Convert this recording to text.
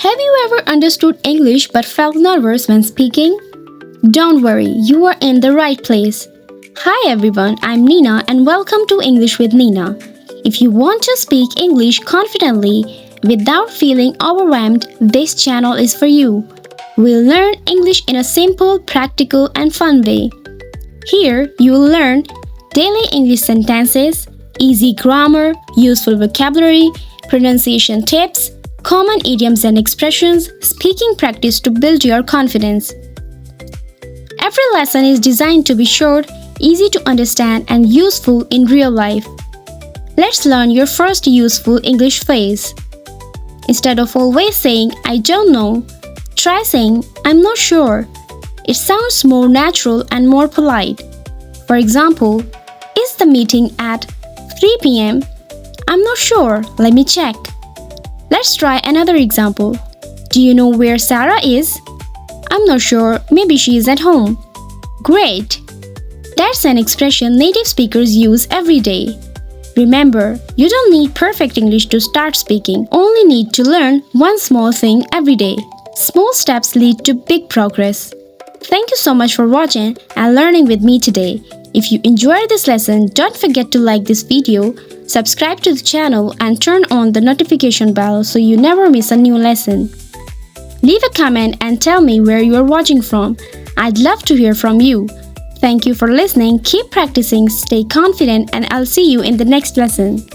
Have you ever understood English but felt nervous when speaking? Don't worry, you are in the right place. Hi everyone, I'm Nina and welcome to English with Nina. If you want to speak English confidently without feeling overwhelmed, this channel is for you. We'll learn English in a simple, practical, and fun way. Here, you will learn daily English sentences, easy grammar, useful vocabulary, pronunciation tips, common idioms and expressions, speaking practice to build your confidence. Every lesson is designed to be short, easy to understand, and useful in real life. Let's learn your first useful English phrase. Instead of always saying, I don't know, try saying, I'm not sure. It sounds more natural and more polite. For example, is the meeting at 3 p.m.? I'm not sure, let me check. Let's try another example. Do you know where Sarah is? I'm not sure, maybe she is at home. Great! That's an expression native speakers use every day. Remember, you don't need perfect English to start speaking, only need to learn one small thing every day. Small steps lead to big progress. Thank you so much for watching and learning with me today. If you enjoyed this lesson, don't forget to like this video, subscribe to the channel and turn on the notification bell so you never miss a new lesson. Leave a comment and tell me where you are watching from. I'd love to hear from you. Thank you for listening, keep practicing, stay confident, and I'll see you in the next lesson.